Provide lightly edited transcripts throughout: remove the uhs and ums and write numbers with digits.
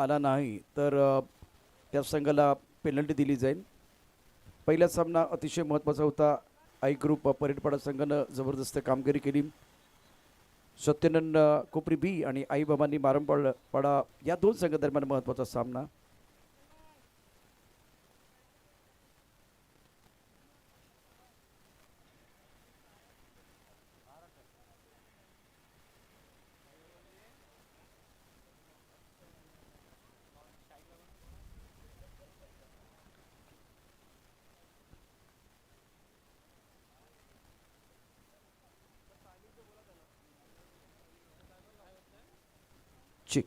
आला नाही तर त्या संघाला पेनल्टी दिली जाईल. पहिला सामना अतिशय महत्त्वाचा होता. आई ग्रुप परेडपाडा संघानं जबरदस्त कामगिरी केली. सत्यनंद कोपरी बी आणि आई बाबांनी मारंपाडा या दोन संघादरम्यान महत्त्वाचा सामना. चिक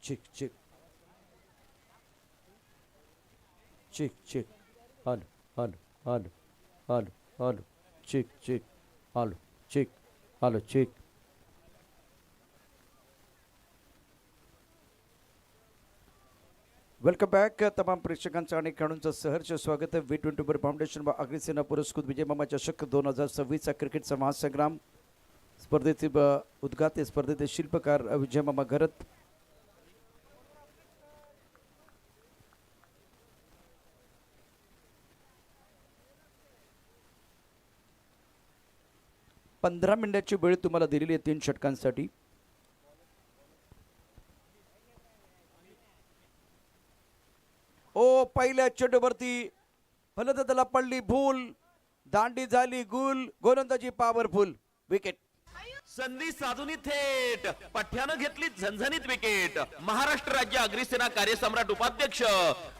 चिक चिक चिक चिक hello hello hello hello hello चिक चिक हलो चिक हलो चिक. Welcome back. तमाम प्रेक्षकांचं आणि खेळाडूंचं सहर्ष स्वागत आहे. V20 फाउंडेशन व अग्रसेना पुरस्कृत विजय मामा चषक 2026चा क्रिकेटचा महासंग्राम स्पर्धेचे उद्घाटन स्पर्धेचे शिल्पकार विजय मामा घरत. पंधरा मिनिटाची वेळ तुम्हाला दिलेली आहे 3 षटकांसाठी. ओ पहिल्या चेंडूवरती फलंदाजाला पडली भूल, दांडी झाली गुल, गोलंदाजी पॉवरफुल, विकेट. संधी साधून थेट पठ्यानं घेतली झणझणीत विकेट. महाराष्ट्र राज्य अग्रसेना कार्यसम्राट उपाध्यक्ष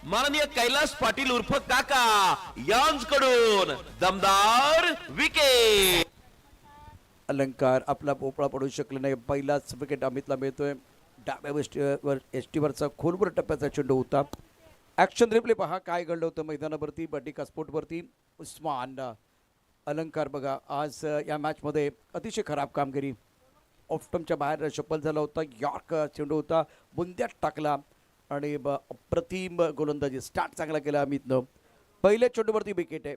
माननीय कैलास पाटील उर्फ काका यांच्याकडून दमदार विकेट. अलंकार आपला पोपळा पडू शकला नाही. पहिलाच विकेट अमितला मिळतोय. डाव्या एसटीवरचा खोलवर टप्प्याचा चेंडू होता. ॲक्शन रिप्ले पहा काय घडलं होतं मैदानावरती बटिका स्पोर्टवरती. उस्मान अलंकार बघा आज या मॅचमध्ये अतिशय खराब कामगिरी. ऑफस्टमच्या बाहेर शपल झाला होता. यॉर्क चेंडू होता, बुंद्यात टाकला आणि अप्रतिम गोलंदाजी स्टार्ट चांगला केला अमितनं. पहिल्या चेंडूवरती विकेट आहे.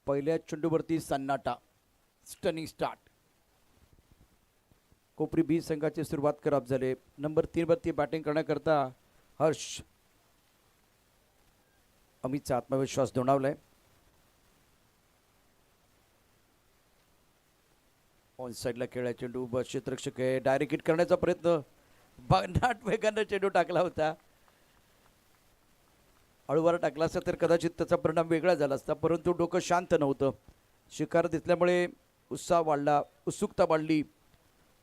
पहिल्या चेंडूवरती सन्नाटा, स्टनिंग स्टार्ट. कोपरी बी संघाची सुरुवात खराब झाली. नंबर 3 वरती बॅटिंग करण्याकरता हर्ष. अमितचा आत्मविश्वास दोणावलाय. ऑन साईडला खेळला चेंडू. क्षेत्ररक्षक आहे, डायरेक्ट हिट करण्याचा प्रयत्न, बनाट वेगानं चेंडू टाकला होता. हळूवार टाकला असता तर कदाचित त्याचा परिणाम वेगळा झाला असता, परंतु डोकं शांत नव्हतं. शिकार दिसल्यामुळे उत्साह वाढला, उत्सुकता वाढली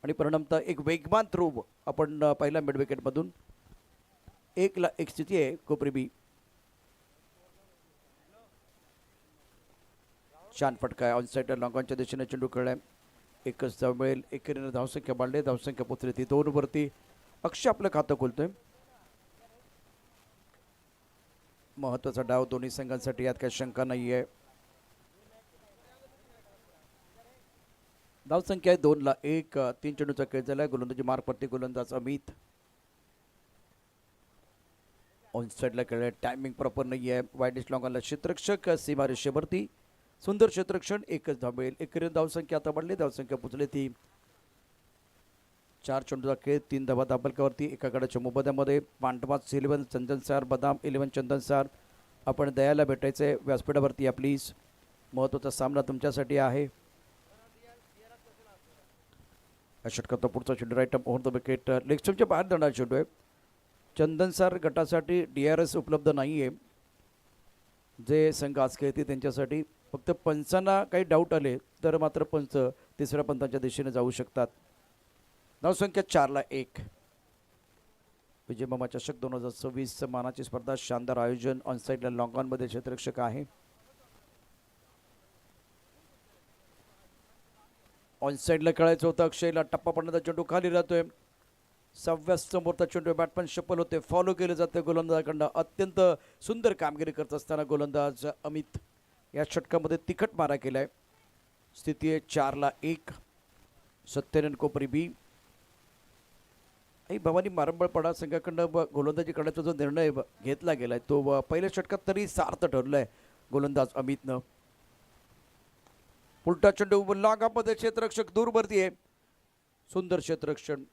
आणि परिणामतः एक वेगवान थ्रो आपण पहिला मिड विकेटमधून. 1-1 स्थिती आहे. कोपरी बी छान फटका ऑन साईडला लॉंगॉनच्या दिशेने चेंडू खेळलाय. एकच धाव मिळेल. एकेरीने धावसंख्या वाढली, धावसंख्या पोचली ती 2 वरती. अक्षय आपलं खातं खोलतोय. महत्वाचा डाव दोन्ही संघांसाठी, यात काही शंका नाही आहे. धावसंख्या आहे 2-1. 3 चेंडूचा खेळ झाला. गोलंदाजी मार्गपट्टी गोलंदाज अमित. ऑन साईडला खेळ, टायमिंग प्रॉपर नाही आहे. वाईडिश लॉंगॉनला क्षेत्ररक्षक सीमा रेषेवरती सुंदर क्षेत्ररक्षण. एकच धाव मिळेल. एकेरी धावसंख्या आता वाढली, धावसंख्या पोचली ती 4 चेंडूचा खेळ. 3 धावा दाबलकावरती. एका गडाच्या मोबदल्यामध्ये पांडवाच 11 चंदन सार, बदाम 11 चंदन सार. आपण दयाला भेटायचंय व्यासपीठावरती या प्लीज. महत्त्वाचा सामना तुमच्यासाठी आहे. षटकाचा पुढचा चेंडू right over the wicket. Leg स्टंपच्या बाहेर जाणारा चेंडू आहे. चंदन सार गटासाठी DRS उपलब्ध नाही आहे. जे संघ आज खेळते त्यांच्यासाठी फक्त पंचांना काही डाऊट आले तर मात्र पंच तिसऱ्या पंचांच्या दिशेने जाऊ शकतात. धावसंख्या 4-1. विजय मामा चषक 2026 मानाची स्पर्धा. शानदार आयोजन. ऑन साईडला लॉंगॉनमध्ये क्षेत्ररक्षक आहे. ऑन साईडला खेळायचं होतं. अक्षयला टप्पा पडण्याचा चेंडू खाली राहतोय. सहाव्या समोरचा चेंडू बॅटमॅन शफल होते, फॉलो केले जाते गोलंदाजाकडनं. अत्यंत सुंदर कामगिरी करत असताना गोलंदाज अमित या षटकामध्ये तिखट मारा केलाय. स्थिती आहे 4-1. सत्यनन कोपरी बी. आई भवानी मारंबळपाडा संघाकडनं गोलंदाजी करण्याचा जो निर्णय घेतला गेलाय तो पहिल्या षटकात तरी सार्थ ठरलाय गोलंदाज अमितनं. उलटा चेंडू लागामध्ये क्षेत्ररक्षक दूरवरती आहे. सुंदर क्षेत्ररक्षण.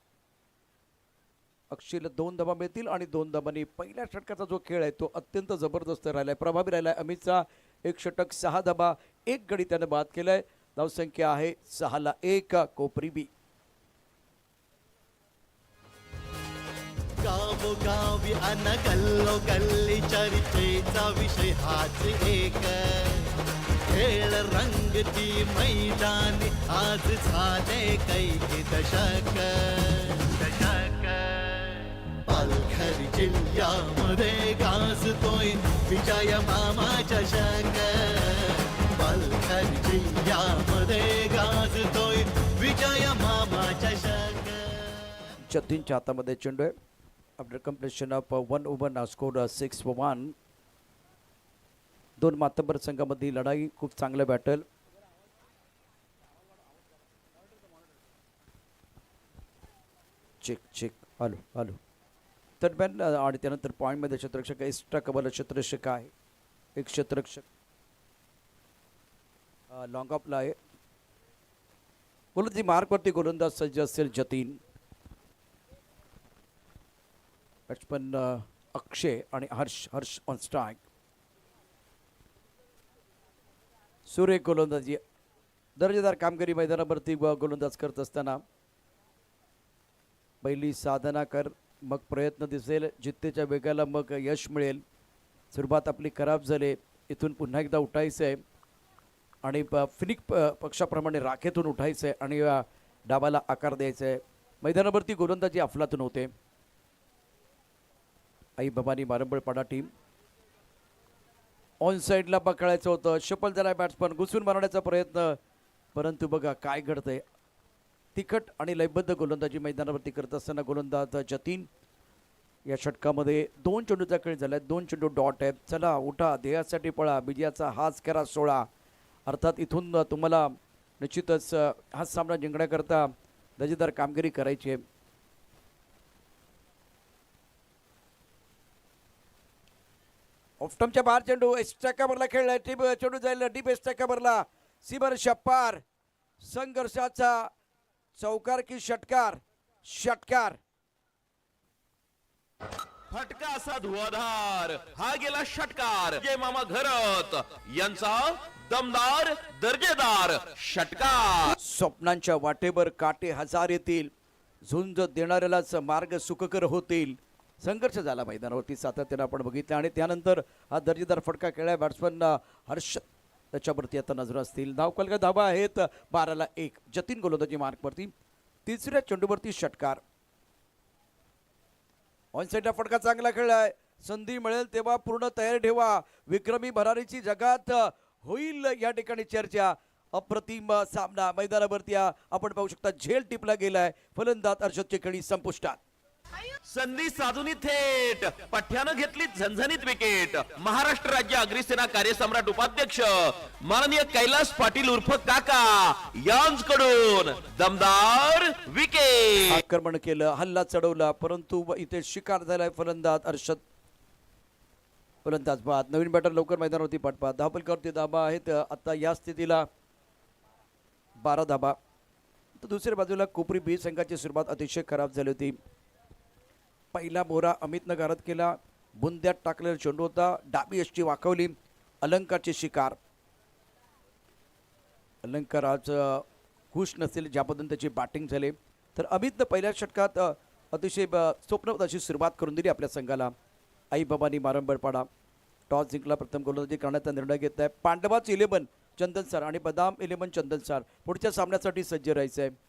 अक्षयला 2 धावा मिळतील आणि 2 धावांनी पहिल्या षटकाचा जो खेळ आहे तो अत्यंत जबरदस्त राहिलाय, प्रभावी राहिलाय. अमितचा 1 षटक 6 धावा 1 गडी त्याने बाद केलाय. धावसंख्या आहे 6-1. कोपरी बी. गावोगावी अन गल्लो गल्ली चर्चेचा विषय हाच एक. खेळ रंगती मैदानी आज झाले कैकी दशक. पालघर जिल्ह्यामध्ये गाजतोय विजय मामा चषक. पालघर जिल्ह्यामध्ये गाजतोय विजय मामा चषक. जतीनच्या हातामध्ये चेंडू आहे. आफ्टर कंप्लीशन ऑफ 1 ओव्हर ना स्कोर 6-1. 2 मातब्बर संघामध्ये लढाई, खूप चांगलं बॅटल. चेक आलो दरम्यान आणि त्यानंतर पॉईंटमध्ये क्षेत्ररक्षक एक्स्ट्रा कव्हरला क्षेत्ररक्षक आहे. एक क्षेत्ररक्षक लॉंग ऑफला आहे. गोलंदाजी मार्कवरती गोलंदाज सज्ज असेल जतीन. बॅट्समन अक्षय आणि हर्ष ऑन स्ट्राईक. सुरेख गोलंदाजी, दर्जेदार कामगिरी मैदानावरती गोलंदाज करत असताना पहिली साधना कर, मग प्रयत्न दिसेल, जिद्दीच्या वेगाला मग यश मिळेल. सुरुवात आपली खराब झाली, इथून पुन्हा एकदा उठायचं आहे आणि फिनिक पक्षाप्रमाणे राखेतून उठायचं आहे आणि डावाला आकार द्यायचा आहे. मैदानावरती गोलंदाजी अफलातून होते. आई भवानी मारंबळपाडा टीम ऑन साईडला पकडायचं होतं, शफल झालाय बॅट्समन, घुसून मारण्याचा प्रयत्न, परंतु बघा काय घडतंय. तिखट आणि लयबद्ध गोलंदाजी मैदानावरती करत असताना गोलंदाज जतीन या षटकामध्ये 2 चेंडूचा खेळ झालाय. 2 चेंडू डॉट आहेत. चला उठा, ध्येयासाठी पळा, विजयाचा हाच करा सोळा. अर्थात इथून तुम्हाला निश्चितच हा सामना जिंकण्याकरता दर्जेदार कामगिरी करायची आहे. ऑफ्टमच्या बाहेर चेंडू एक्स्ट्रा कव्हरला खेळलाय. चेंडू जाईल डीप एक्स्ट्रा कव्हरला. सीबर शप्पार. संघर्षाचा चौकार की षटकार. फटका असा धुवाधार, हा गेला षटकार. जय मामा घरत यांचा दमदार दर्जेदार षटकार. स्वप्नांच्या वाटेवर काटे हजार येतील, झुंज देणाऱ्यालाच मार्ग सुखकर होतील. संघर्ष झाला मैदानावरती सातत्यानं आपण बघितलं आणि त्यानंतर हा दर्जेदार फटका खेळला. बॅट्समन हर्ष त्याच्यावरती आता नजर असतील. धावकलका धावा आहेत 12-1. जतीन गोलंदाजी मार्कवरती. तिसऱ्या चेंडूवरती षटकार. ऑन साईडला फटका चांगला खेळलाय. संधी मिळेल तेव्हा पूर्ण तयारी ठेवा. विक्रमी भरारीची जगात होईल या ठिकाणी चर्चा. अप्रतिम सामना मैदानावरती आपण पाहू शकता. झेल टिपला गेलाय. फलंदाज अर्षदची खेळी संपुष्टात. संधी साधून थेट पठ्यानं घेतली झणझणीत विकेट. महाराष्ट्र राज्य अग्रिसेना कार्यसम्राट उपाध्यक्ष माननीय कैलास पाटील उर्फ काका यांकडून दमदार विकेट. आक्रमण केलं, हल्ला चढवला, परंतु इथे शिकार झालाय फलंदाज अर्षद. फलंदाज बाद. नवीन बॅटर लवकर मैदानावरती पाठवा. धावपलकावरती धाबा आहेत आता या स्थितीला 12 धाबा. तर दुसऱ्या बाजूला कोपरी बी संघाची सुरुवात अतिशय खराब झाली होती. पहिला मोरा अमितनं गारद केला. बुंद्यात टाकलेला चेंडू होता. डाबी यष्टी वाकवली. अलंकारची शिकार. अलंकार आज खुश नसेल ज्या पद्धतीने त्याची बॅटिंग झाली. तर अमितनं पहिल्या षटकात अतिशय स्वप्नवत अशी सुरुवात करून दिली आपल्या संघाला. आई बाबांनी मारंबळपाडा टॉस जिंकला. प्रथम गोलंदाजी करण्याचा निर्णय घेत आहे. पांडवाच 11 चंदन सर आणि बदाम 11 चंदन सर पुढच्या सामन्यासाठी सज्ज राहायचं आहे.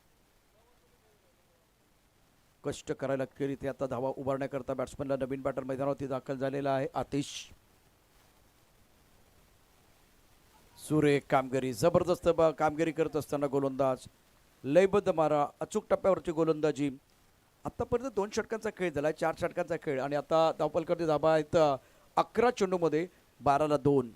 कष्ट करायला लागतील इथे आता धावा उभारण्याकरता. बॅट्समनला नवीन बॅटर मैदानावरती दाखल झालेला आहे आतिश. सुरेख कामगिरी, जबरदस्त कामगिरी करत असताना गोलंदाज लयबद्ध मारा, अचूक टप्प्यावरची गोलंदाजी आतापर्यंत 2 षटकांचा खेळ झाला, 4 षटकांचा खेळ आणि आता धावपलकर धाबा आहेत 11 चेंडूमध्ये 12ला 2.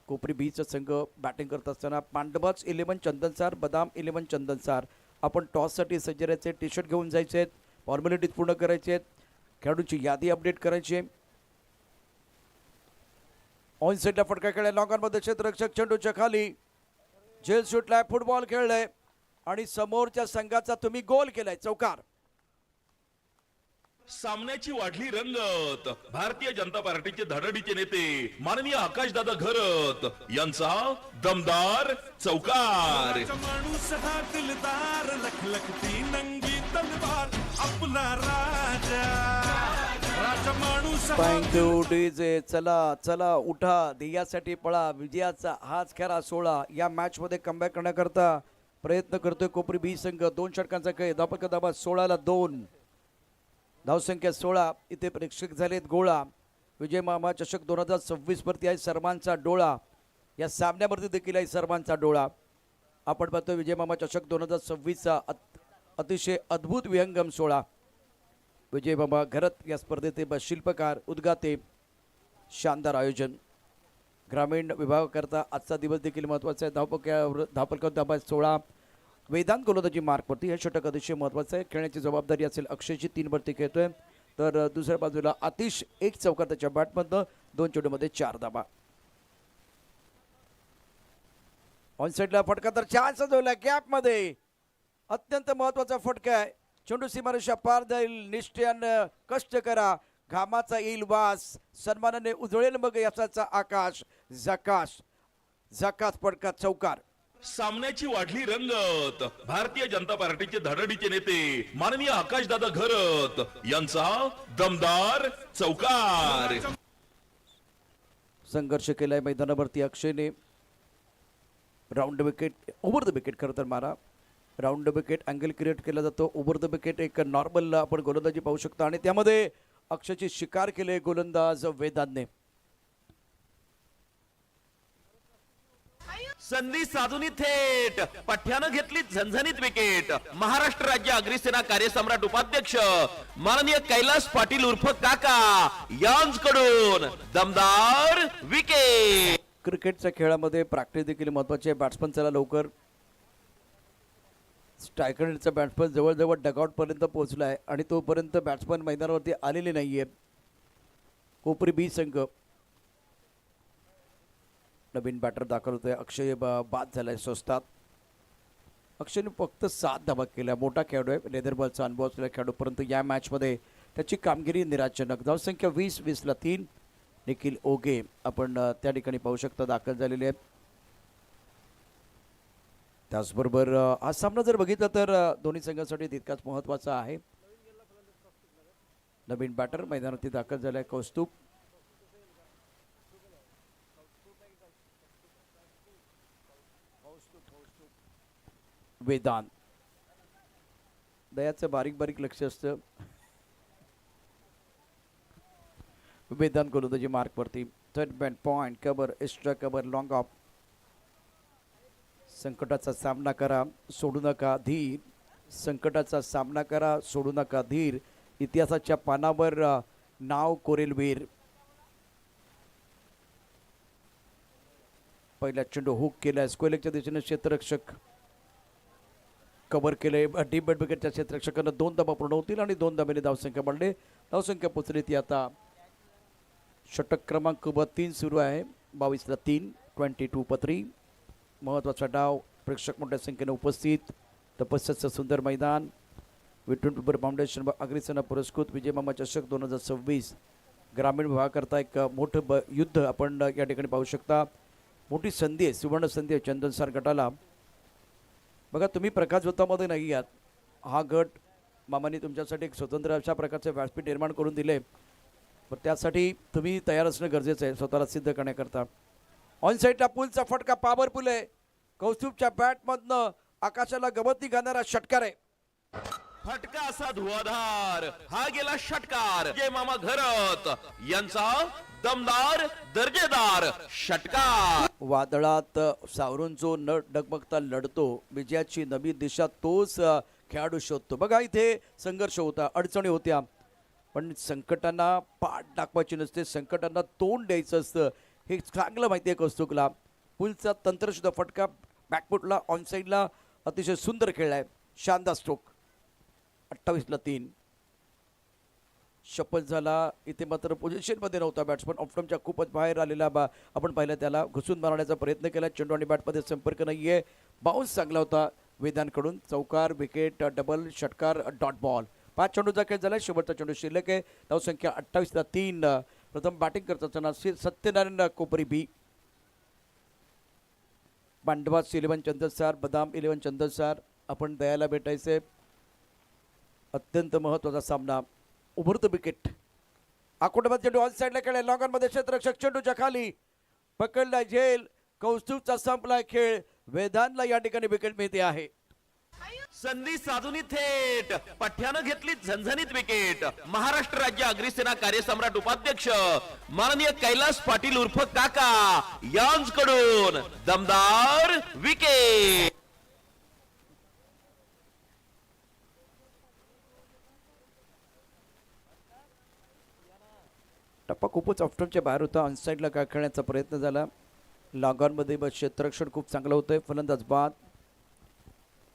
कोपरी बीचा संघ बॅटिंग करत असताना पांडवाच 11 चंदनसार, बदाम 11 चंदनसार. आपण टॉससाठी सज्ज राहायचे, टी शर्ट घेऊन जायचे आहेत, फॉर्मॅलिटीज पूर्ण करायचे आहेत, खेळाडूंची यादी अपडेट करायची आहे. ऑन साईडला फटका खेळलाय, लॉंगॉनमध्ये क्षेत्ररक्षक चेंडूच्या खाली झेल सुटलाय, फुटबॉल खेळलाय आणि समोरच्या संघाचा तुम्ही गोल केलाय, चौकार. सामन्याची वाढली रंगत. भारतीय जनता पार्टीचे धडाडीचे नेते माननीय आकाशदादा घरत यांचा दमदार चौकार. माणूस हा दिलदार लखलखती नंगी तलवार आपला राजा. राजा माणूस हा थँक्यू डीजे. चला चला उठा, ध्येयासाठी पळा, विजयाचा हाच खरा सोहळा. या मॅच मध्ये कमबॅक करण्याकरता प्रयत्न करतोय कोपरी बी संघ. 2 षटकांचा खेळ, धावपलकर धाबा 16ला 2, धावसंख्या 16. इथे प्रेक्षक झालेत गोळा. विजय मामा चषक 2026 वरती आहे सर्वांचा डोळा. या सामन्यावरती देखील आहे सर्वांचा डोळा. आपण पाहतोय विजय मामा चषक 2026चा अतिशय अद्भुत विहंगम सोहळा. विजय मामा घरत या स्पर्धेचे शिल्पकार, उद्गाते, शानदार आयोजन. ग्रामीण विभागाकरता आजचा दिवस देखील महत्त्वाचा आहे. धावपलकर धाबा 16, वेदांत गोलंदाजी मार्कवरती. हे षटक अतिशय महत्त्वाचं आहे. खेळण्याची जबाबदारी असेल अक्षयची, 3 वरती खेळतोय. तर दुसऱ्या बाजूला आतिश 1 चौकार त्याच्या बॅटमधनं, 2 चेंडूमध्ये 4 धाबा. ऑन साईडला फटका तर 4 सजवला गॅपमध्ये. अत्यंत महत्त्वाचा फटका आहे. चेंडू सीमारेषा पार जाईल, निष्ठ्यानं कष्ट करा, घामाचा येईल वास, सन्मानाने उजळेल मग यशाचा आकाश. झकास झकास फटका, चौकार. सामन्याची वाढली रंगत. भारतीय जनता पार्टीचे धडाडीचे नेते माननीय आकाशदादा घरत यांचा दमदार चौकार. संघर्ष केलाय मैदानावरती अक्षयने. Round wicket, over the wicket खरं तर मारा. Round the wicket angle create केला जातो. ओव्हर द विकेट एक नॉर्मल आपण गोलंदाजी पाहू शकतो आणि त्यामध्ये अक्षयची शिकार केले गोलंदाज वेदांतने. संधी साधून थेट पठ्यानं घेतली झणझणीत विकेट. महाराष्ट्र राज्य अग्निसेना कार्यसम्राट उपाध्यक्ष माननीय कैलास पाटील उर्फ काका यांच्याकडून दमदार विकेट. क्रिकेटच्या खेळामध्ये प्रॅक्टिस देखील महत्वाची आहे. बॅट्समन चला लवकर. स्ट्रायकरचा बॅट्समन जवळजवळ डगआउट पर्यंत पोहोचला आहे आणि तोपर्यंत बॅट्समन मैदानावरती आलेले नाहीये. कोपरी बी संघ. नवीन बॅटर दाखल होतोय. अक्षय बाद झालाय स्वस्तात. अक्षयने फक्त 7 धावा केल्या. मोठा खेळाडू आहे, लेदर बॉलचा अनुभव असलेला खेळाडू, परंतु या मॅचमध्ये त्याची कामगिरी निराशाजनक. धावसंख्या 20ला 3. निखिल ओगे आपण त्या ठिकाणी पाहू शकता दाखल झालेले आहेत. त्याचबरोबर हा सामना जर बघितला तर दोन्ही संघांसाठी तितकाच महत्त्वाचा आहे. नवीन बॅटर मैदानावरती दाखल झालाय कौस्तुभ. वेदांत. दयाचं बारीक बारीक लक्ष असतं. वेदांत गोलंदाजी मार्कवरती. Third bat point, cover, extra cover, long off. संकटाचा सामना करा, सोडू नका धीर. संकटाचा सामना करा, सोडू नका धीर. इतिहासाच्या पानावर नाव कोरेल वीर. पहिला चेंडू हुक केलाय, स्क्वेअरलेगच्या दिशेने क्षेत्ररक्षक कव्हर केले. डीप बेड विकेटच्या क्षेत्ररक्षकांना 2 धावा पूर्ण होतील आणि 2 धाब्याने धावसंख्या वाढले. धावसंख्या पोचली ती आता षटक क्रमांक 3 सुरू आहे. 22ला 3, 22 पत्री. महत्त्वाचा डाव, प्रेक्षक मोठ्या संख्येने उपस्थित. तपस्याचं सुंदर मैदान. विठ्ठल पेपर फाउंडेशन अग्निसेना पुरस्कृत विजय मामा चषक 2026 ग्रामीण विभागाकरता एक मोठं युद्ध आपण या ठिकाणी पाहू शकता. मोठी संधी आहे, सुवर्ण संधी आहे चंदनसार गटाला. बघा तुम्ही प्रकाशवतामध्ये नाही आहात. हा गट मामाने तुमच्यासाठी एक स्वतंत्र अशा प्रकारचे व्यासपीठ निर्माण करून दिले. पण त्यासाठी तुम्ही तयार असणं गरजेचं आहे स्वतःला सिद्ध करण्याकरता. ऑन साईडला पुलचा फटका पॉवरफुल आहे. कौस्तुभच्या बॅटमधनं आकाशाला गवती घालणारा षटकार आहे. फटका असा धुवाधार. हा गेला षटकार. जय मामा घरत यांचा दमदार दर्जेदार षटकार. वादळात सावरून जो न डगमगता लढतो, विजयाची नवी दिशा तोच खेळाडू शोधतो. बघा इथे संघर्ष होता, अडचणी होत्या, पण संकटांना पाठ दाखवायची नसते, संकटांना तोंड द्यायचं असतं. हे चांगलं माहिती आहे कौस्तुकला. पुलचा तंत्रशुद्ध फटका बॅकफुटला ऑनसाईडला अतिशय सुंदर खेळलाय, शानदार स्ट्रोक. 28-3 शपथ झाला. इथे मात्र पोझिशनमध्ये नव्हता बॅट्समन, ऑफस्टंपच्या खूपच बाहेर आलेला आपण पाहिलं, त्याला घुसून मारण्याचा प्रयत्न केला. चेंडू आणि बॅटमध्ये संपर्क नाही आहे. बाउन्स चांगला होता वेदांकडून. चौकार, विकेट, डबल, षटकार, डॉट बॉल. 5 चेंडूचा खेळ झाला. शेवटचा चेंडू शिल्लक आहे. धावसंख्या 28-3. प्रथम बॅटिंग करत असताना सत्यनारायण कोपरी बी, पांडवास 11 चंदनसार, बदाम 11 चंदनसार. आपण दयाला भेटायचे. अत्यंत महत्त्वाचा सामना. उभरतं विकेट. आकोटामध्ये चेंडू ऑन साईडला खेळ. लॉंगॉनमध्ये क्षेत्ररक्षक चेंडूच्या खाली पकडला झेल. कौस्तुभचा संपलाय खेळ. वेदांतला या ठिकाणी विकेट मिळते आहे. संधी साधून थेट पठ्यानं घेतली झणझणीत विकेट. महाराष्ट्र राज्य अग्रिसेना कार्यसम्राट उपाध्यक्ष माननीय कैलास पाटील उर्फ काका यांकडून दमदार विकेट. टप्पा खूपच ऑफ्टनच्या बाहेर होता. ऑनसाईडला काय खेळण्याचा प्रयत्न झाला. लॉंगॉनमध्ये क्षेत्ररक्षण खूप चांगलं होतंय. फलंदाज बाद.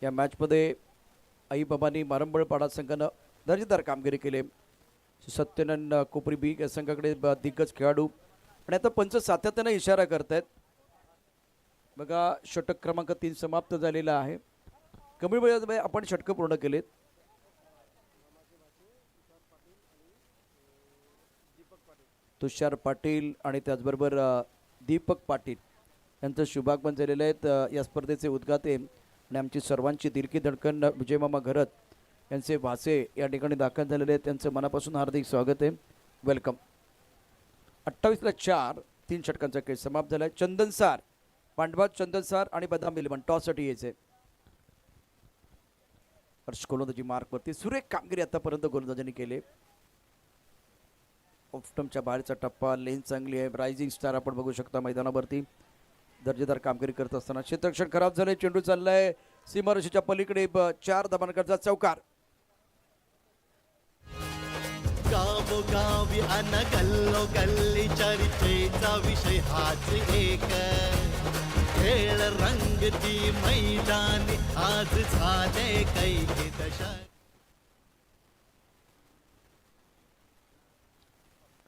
या मॅचमध्ये आईबाबांनी मारंबळपाडा संघानं दर्जेदार कामगिरी केली. सत्यनारायण कोपरी बी या संघाकडे दिग्गज खेळाडू आणि आता पंच सातत्यानं इशारा करतायत. बघा षटक क्रमांक 3 समाप्त झालेला आहे. कमी वेळामध्ये आपण षटकं पूर्ण केलेत. तुषार पाटील आणि त्याचबरोबर दीपक पाटील यांचं शुभागमन झालेलं आहेत. या स्पर्धेचे उद्घाटन आणि आमची सर्वांची दिलकी धडकन विजयमामा घरत यांचे भाचे या ठिकाणी दाखल झालेले आहेत. त्यांचं मनापासून हार्दिक स्वागत आहे. वेलकम. 28-4 3 षटकांचा खेळ समाप्त झाला. चंदनसार, पांडवाज चंदनसार आणि बदाम 11 टॉससाठी यायचे. हर्ष गोलंदाजी मार्कवरती सुरेख कामगिरी आतापर्यंत गोलंदाजांनी केले. ऑफस्टंपच्या बाहेरचा टप्पा, लेन चांगली आहे. रायझिंग स्टार आपण बघू शकता मैदानावरती दर्जेदार कामगिरी करत असताना. क्षेत्ररक्षण खराब झाले. चेंडू चाललाय सीमारेषेच्या पलीकडे. 4 धावांकरचा चौकार. गावोगावी अन गल्लो गल्ली चर्चेचा विषय हाच एक. खेळ रंगती मैदानी आज झाले कैकी दशक.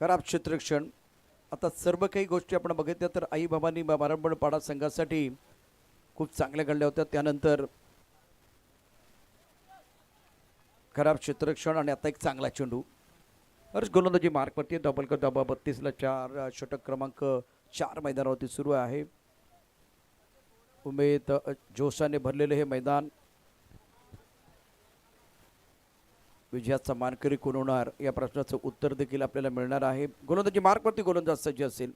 खराब क्षेत्ररक्षण. आता सर्व काही गोष्टी आपण बघितल्या तर आई बाबांनी मारंबळपाडा संघासाठी खूप चांगल्या घडल्या होत्या. त्यानंतर खराब क्षेत्ररक्षण आणि आता एक चांगला चेंडू. हर्ष गोलंदाजी मार्कवरती. डबल कर धाबा 32-4. षटक क्रमांक 4 मैदानावरती सुरू आहे. उमेद जोशाने भरलेले हे मैदान. विजयाचा मानकरी कोण होणार या प्रश्नाचं उत्तर देखील आपल्याला मिळणार आहे. गोलंदाजी मार्कवरती गोलंदाज सज्ज असेल.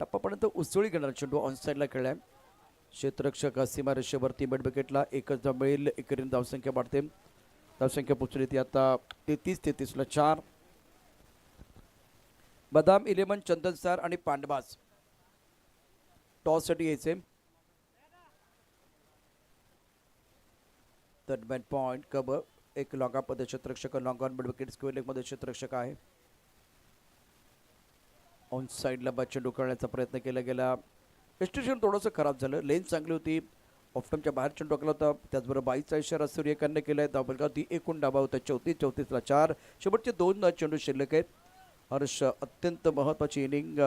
टप्पापर्यंत उसळी घेणार चेंडू ऑन साईडला खेळलाय. क्षेत्ररक्षक सीमारेषेवरती मिड विकेटला एकच धाव मिळेल. एकेरीने धावसंख्या वाढते. धावसंख्या पोचली ती आता 33-4. बदाम 11 चंदनसार आणि पांडवास टॉससाठी यायचे. दरम्यान पॉइंट कबर एक लॉंगामध्ये क्षेत्ररक्षक long on mid wicket square लेगमध्ये क्षेत्ररक्षक आहे. ऑन साईडला चेंडू करण्याचा प्रयत्न केला गेला. एस्टेशन थोडंसं खराब झालं. लेन चांगली होती. ऑफस्टंपच्या बाहेर चेंडू टाकला होता. त्याचबरोबर 22चा इशारा सूर्यकांतने केलाय. धावफलकावरती एकूण डाबा होता 34-34 शेवटचे 2 चेंडू शिल्लक आहेत. हर्ष अत्यंत महत्त्वाची इनिंग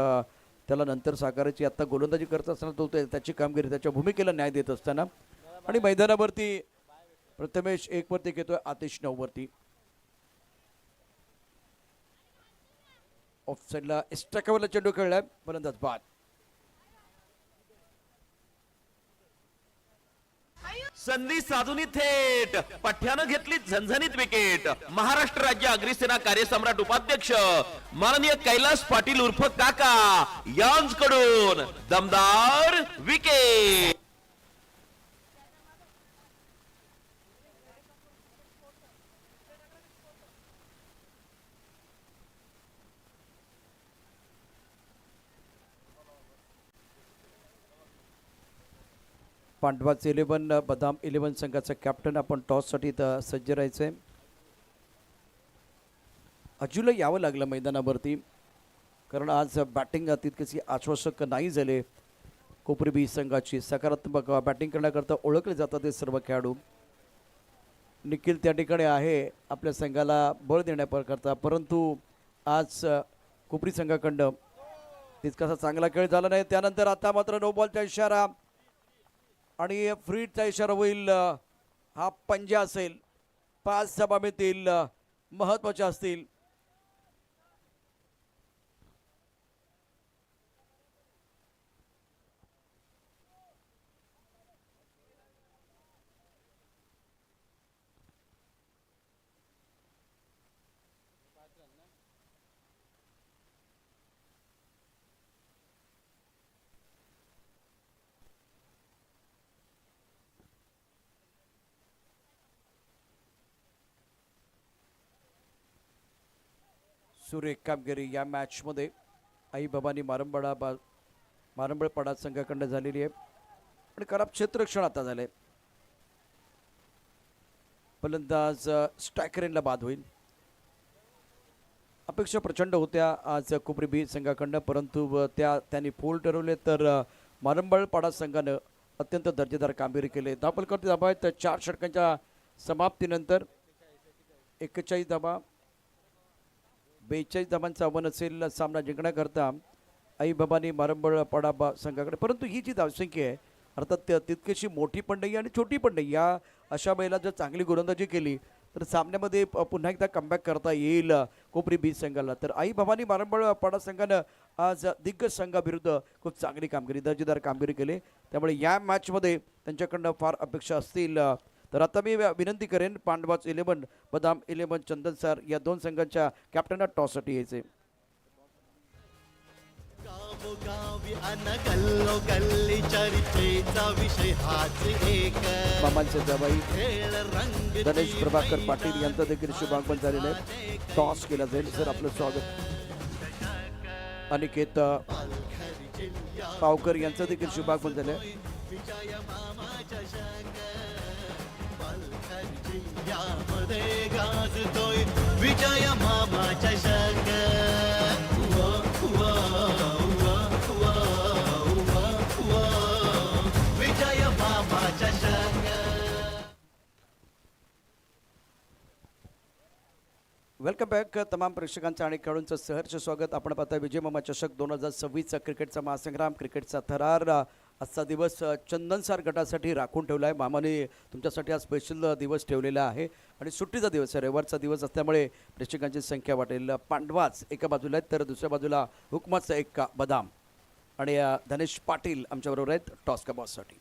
त्याला नंतर साकारायची. आता गोलंदाजी करत असताना तो त्याची कामगिरी त्याच्या भूमिकेला न्याय देत असताना आणि मैदानावरती प्रथमेश 1 वरती घेतोय. आतिश 9 वरती. ऑफ साईडला एक्स्ट्रा कव्हरला चेंडू खेळलाय. फलंदाज बाद. संधी साधून थेट पठ्यानं घेतली झणझणीत विकेट. महाराष्ट्र राज्य अग्रिसेना कार्यसम्राट उपाध्यक्ष माननीय कैलास पाटील उर्फ काका यांकडून दमदार विकेट. पांडवाच 11 बदाम 11 संघाचा कॅप्टन आपण टॉससाठी इथं सज्ज राहायचं आहे. अजूला यावं लागलं मैदानावरती कारण आज बॅटिंग तितकीशी आश्वासक नाही झाले. कोपरी बी संघाची सकारात्मक बॅटिंग करण्याकरता ओळखले जातात ते सर्व खेळाडू. निखिल त्या ठिकाणी आहे आपल्या संघाला बळ देण्याकरता, परंतु आज कोपरी संघाकडं तितकासा चांगला खेळ झाला नाही. त्यानंतर आता मात्र नो बॉलचा इशारा आणि फ्रीडचा इशारा होईल. हा पंजा असेल, 5 धावा मिळतील, महत्त्वाच्या असतील. सुरेख कामगिरी या मॅचमध्ये आई बाबांनी मारंबळपाडा संघाकडनं झालेली आहे आणि खराब क्षेत्ररक्षण आता झाले. फलंदाज स्ट्रायकरेनला बाद होईल. अपेक्षा प्रचंड होत्या आज कोपरी बी संघाकडनं, परंतु त्यांनी फोल ठरवले. तर मारंबळपाडा संघानं अत्यंत दर्जेदार कामगिरी केली. धावफलकावरती धाबा आहेत 4 षटकांच्या समाप्तीनंतर 41 धाबा, 42 धाबांचं आव्हान असेल सामना जिंकण्याकरता आई बाबांनी मारंबळपाडा संघाकडे. परंतु ही जी धावसंख्या आहे अर्थात तितकीशी मोठी पण नाही आणि छोटी पण नाही. या अशा वेळेला जर चांगली गोलंदाजी केली तर सामन्यामध्ये पुन्हा एकदा कमबॅक करता येईल कोपरी बी संघाला. तर आई बाबांनी मारंबळपाडा संघानं आज दिग्गज संघाविरुद्ध खूप चांगली कामगिरी, दर्जेदार कामगिरी केली. त्यामुळे या मॅचमध्ये त्यांच्याकडनं फार अपेक्षा असतील. तर आता मी विनंती करेन पांडवाच 11 बदाम 11 चंदनसार या 2 संघांच्या कॅप्टनना टॉससाठी यायचे. गावोगावी अन गल्लोगल्ली चर्चेचा विषय हाच एक. मामांचे जवाई खेळ रंग गणेश प्रभाकर पाटील यांचं देखील शुभागमन झालेलं आहे. टॉस केला जाईल. सर आपलं स्वागत. अनिकेत पावकर यांचं देखील शुभागमन झालं आहे. विजय मामा चषक पालघर जिल्ह्यामध्ये गाजतोय विजय मामा चषक. उवा, उवा, उवा, उवा, उवा, उवा, विजय मामा चषक. वेलकम बॅक तमाम प्रेक्षकांचं आणि खेळाडूंचं सहर्ष स्वागत. आपण पाहता विजय मामा चषक 2026चा क्रिकेटचा महासंग्राम, क्रिकेटचा थरार. आजचा दिवस चंदनसार गटासाठी राखून ठेवला आहे. मामाने तुमच्यासाठी हा स्पेशल दिवस ठेवलेला आहे आणि सुट्टीचा दिवस आहे, रविवारचा दिवस असल्यामुळे प्रेक्षकांची संख्या वाटेल. पांडवाच एका बाजूला आहेत तर दुसऱ्या बाजूला हुकमाचा एक बदाम आणि धनेश पाटील आमच्याबरोबर आहेत टॉस का बॉससाठी.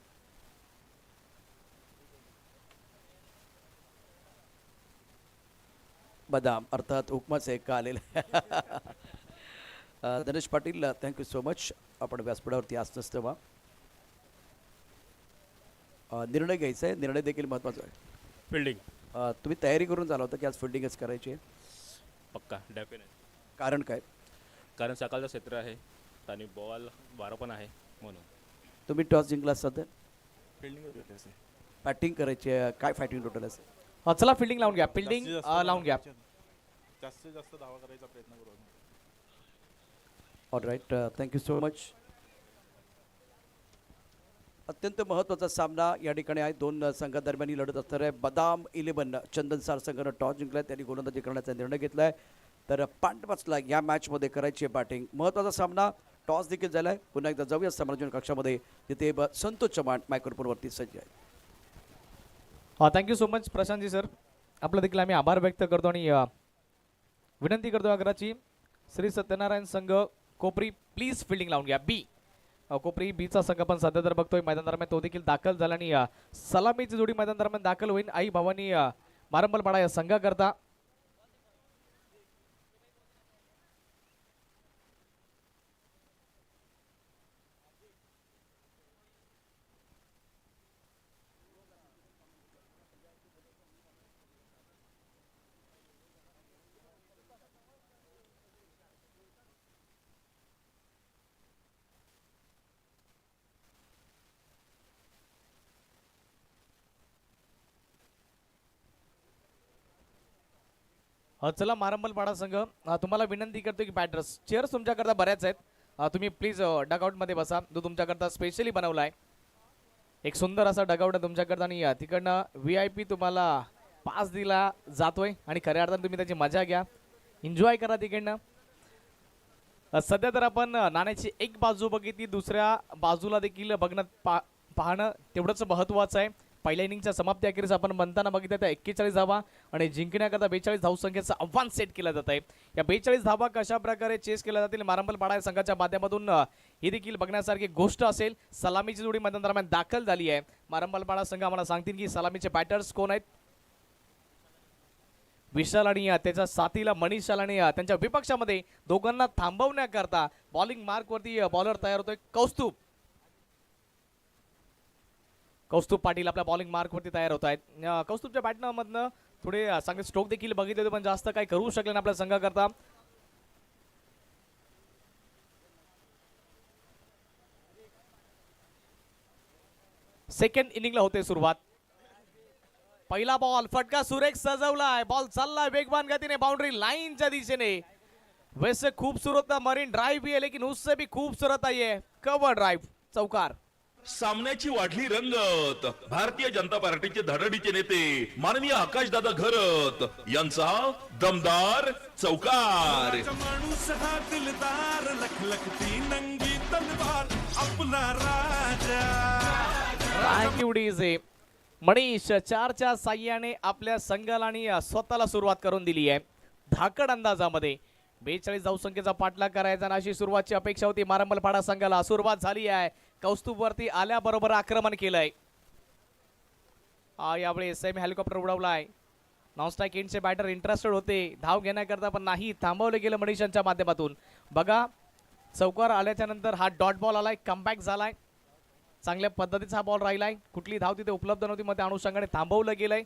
बदाम अर्थात हुकमाचं एक आलेलं धनेश पाटील, थँक्यू सो मच. आपण व्यासपीठावरती आज नसतं वा निर्णय घ्यायचा आहे. निर्णय देखील महत्त्वाचा आहे. फिल्डिंग तुम्ही तयारी करून झाला होता की आज फिल्डिंगच करायची आहे? पक्का डेफिनेट. कारण काय? कारण सकाळचं क्षेत्र आहे आणि बॉल वारं पण आहे म्हणून. तुम्ही टॉस जिंकला असता तर फिल्डिंग बॅटिंग करायची आहे. काय फायटिंग टोटल असेल? चला फिल्डिंग लावून घ्या. फिल्डिंग लावून घ्या. जास्तीत जास्त धावा करायचा प्रयत्न करू. All right, thank you so much. अत्यंत महत्त्वाचा सामना या ठिकाणी आहे. 2 संघादरम्यान ही लढत असणार आहे. बदाम 11 चंदनसार संघानं टॉस जिंकला आहे, त्यांनी गोलंदाजी करण्याचा निर्णय घेतला आहे. तर पांडवाचला या मॅचमध्ये करायची आहे बॅटिंग. महत्त्वाचा सामना, टॉस देखील झाला आहे. पुन्हा एकदा जाऊया समालोचन कक्षामध्ये, तिथे संतोष चव्हाण मायक्रोफोनवरती सज्ज आहे. Thank you so much Prashantji sir. आपलं देखील आम्ही आभार व्यक्त करतो आणि विनंती करतो आग्राची श्री सत्यनारायण संघ कोपरी प्लीज फिल्डिंग लावून घ्या. बी कोपरी बीचा संघ पण सध्या तर बघतोय मैदान दरम्यान तो देखील दाखल झाला आणि सलामीची जोडी मैदान दरम्यान दाखल होईल. आई भावानी मारंबळपाडा या संघाकरता. चला मारंबलपाडा संघ तुम्हाला विनंती करतो की बॅटर्स चेअर्स तुमच्याकरता बऱ्याच आहेत तुम्ही प्लीज डगआउटमध्ये बसा तो तुमच्याकरता स्पेशली बनवला आहे. एक सुंदर असा डगआउट आहे तुमच्याकरता आणि तिकडनं VIP तुम्हाला पास दिला जातोय आणि खऱ्या अर्थाने तुम्ही त्याची मजा घ्या, एन्जॉय करा तिकडनं. सध्या तर आपण नाण्याची एक बाजू बघितली, दुसऱ्या बाजूला देखील पाहणं तेवढंच महत्त्वाचं आहे. पहिल्या इनिंगच्या समाप्ती अखेरीस आपण म्हणताना बघितलं तर 41 धावा आणि जिंकण्याकरता 42 धावसंख्येचं आव्हान सेट केलं जात आहे. या 42 धावा कशा प्रकारे चेस केल्या जातील मारंबलपाडा संघाच्या माध्यमातून ही देखील बघण्यासारखी गोष्ट असेल. सलामीची जोडी मैदान दरम्यान दाखल झाली आहे. मारंबलपाडा संघ आम्हाला सांगतील की सलामीचे बॅटर्स कोण आहेत. विशाल आणि त्याच्या साथीला मनीषाल आणि त्यांच्या विपक्षामध्ये दोघांना थांबवण्याकरता बॉलिंग मार्कवरती बॉलर तयार होतोय. कौस्तुभ पाटील आपल्या बॉलिंग मार्कवरती तयार होत आहेत. कौस्तुभच्या बॅटमधनं थोडे चांगले स्ट्रोक देखील बघितले होते पण जास्त काही करू शकले नाही आपल्या संघाकरता. सेकंड इनिंगला होते सुरुवात. पहिला बॉल फटका सुरेख सजवलाय, बॉल चाललाय वेगवान गतीने बाउंड्री लाईनच्या दिशेने. वैसे खूबसूरत मरीन ड्राइव भी है लेकिन उससे भी खूबसूरत है ये कव्हर ड्राइव. चौकार. सामन्याची वाढली रंगत. भारतीय जनता पार्टीचे धडडीचे नेते माननीय आकाशदादा घरत यांचा दमदार चौकार. माणूस हा दिलदार लखलखती नंगी तलवार आपला राजा. मनीष 4च्या साह्याने आपल्या संघाला आणि स्वतःला सुरुवात करून दिली आहे. धाकड अंदाजामध्ये 42 धावसंख्येचा पाठलाग करायचा अशी सुरुवातची अपेक्षा होती मारंबलपाडा संघाला. सुरुवात झाली आहे. कौस्तुभ वरती आल्याबरोबर आक्रमण केलंय. यावेळी सेमी हेलिकॉप्टर उडवलाय. नॉनस्ट्राईक एंडचे बॅटर इंटरेस्टेड होते धाव घेण्याकरता पण नाही, थांबवले गेलं मनीषांच्या माध्यमातून. बघा चौकार आल्याच्या नंतर हा डॉट बॉल आलाय, कमबॅक झालाय. चांगल्या पद्धतीचा हा बॉल राहिलाय. कुठली धाव तिथे उपलब्ध नव्हती मग त्या अनुषंगाने थांबवलं गेलंय.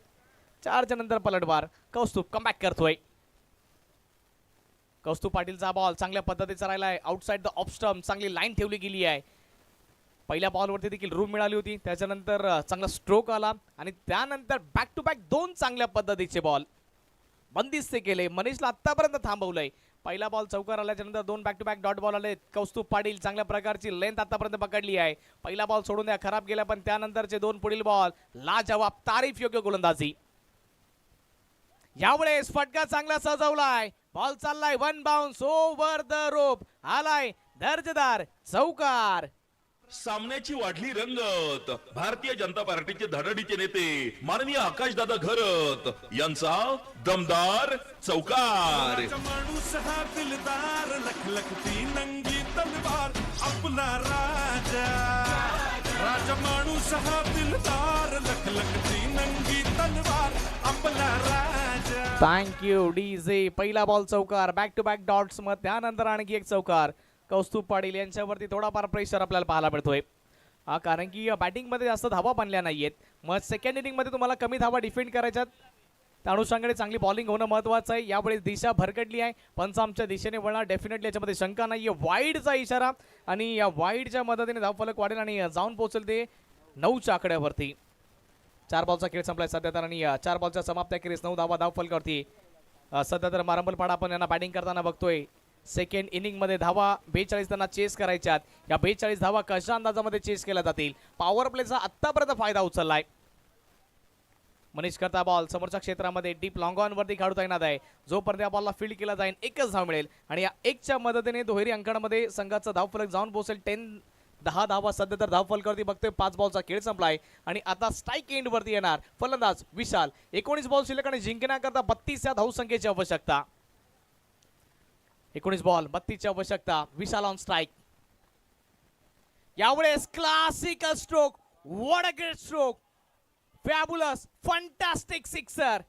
4च्या नंतर पलटवार. कौस्तुभ कमबॅक करतोय. कौस्तुभ पाटीलचा बॉल चांगल्या पद्धतीचा राहिलाय. आउटसाइड द ऑफ स्टंप चांगली लाईन ठेवली गेली आहे. पहिल्या बॉलवरती देखील रूम मिळाली होती. त्याच्यानंतर चांगला स्ट्रोक आला आणि त्यानंतर बॅक टू बॅक 2 चांगल्या पद्धतीचे बॉल बंदिस्ते केले. मनीषला आतापर्यंत थांबवलंय. पहिला बॉल चौकार आल्याच्या नंतर 2 back to back dot ball आले. कौस्तुभ पाटील चांगल्या प्रकारची लेंथ आतापर्यंत पकडली आहे. पहिला बॉल सोडून द्या, खराब गेला पण त्यानंतरचे 2 पुढील बॉल लाजवाब तारीफ योग्य गोलंदाजी. यावेळेस फटका चांगला सजवलाय. बॉल चाललाय one bounce over the rope. आलाय दर्जेदार चौकार. सामन्याची वाढली रंगत. भारतीय जनता पार्टीचे धडडीचे नेते माननीय आकाशदादा घरत यांचा दमदार चौकार. माणूस हा दिलदार लखलखती नंगी तलवार आपला राजा. राजा माणूस हा दिलदार लखलखती नंगी तलवार आपला राजा. Thank you DJ. पहिला बॉल चौकार, बॅक टू बॅक डॉट्स. मग त्यानंतर आणखी एक चौकार. कौस्तुभ पाटील यांच्यावरती थोडाफार प्रेशर आपल्याला पाहायला मिळतोय कारण की बॅटिंगमध्ये जास्त धावा बनल्या नाहीयेत. मग सेकंड इनिंगमध्ये तुम्हाला कमी धावा डिफेंड करायच्यात. त्या अनुषंगाने चांगली बॉलिंग होणं महत्त्वाचं आहे. यावेळेस दिशा भरकटली आहे. पंच आमच्या दिशेने वळणार डेफिनेटली, याच्यामध्ये शंका नाही आहे. वाईडचा इशारा आणि या वाईडच्या मदतीने धावफलक वाढेल आणि जाऊन पोहोचेल ते 9च्या आकड्यावरती. 4 बॉलचा खेळ संपलाय सध्या तर आणि 4 बॉलच्या समाप्ती अखेरीस 9 धावा धावफलकावरती. सध्या तर मारंबलपाडा आपण यांना बॅटिंग करताना बघतोय. सेकंड इनिंगमध्ये धावा 42 त्यांना चेस करायच्यात. या 42 धावा कशा अंदाजामध्ये चेस केल्या जातील. पॉवर प्लेचा आतापर्यंत फायदा उचललाय. मनीष करता बॉल समोरच्या क्षेत्रामध्ये डीप लॉंग ऑन वरती काढता येणार आहे. जोपर्यंत या बॉलला फील्ड केला जाईल 1च धाव मिळेल आणि या 1च्या मदतीने दुहेरी अंकांमध्ये संघाचा धावफलक जाऊन पोहोचेल 10 धावा. सध्या तर धावफलकावरती बघतोय 5 बॉलचा खेळ संपलाय आणि आता स्ट्राईक एंड वरती येणार फलंदाज विशाल. 19 बॉल शिल्लक आणि जिंकण्याकरता 32 या धावसंख्येची आवश्यकता. 19 बॉल 32ची आवश्यकता. विशाल ऑन स्ट्राईक. यावेळेस classical stroke. What a great stroke. Fabulous fantastic sixer.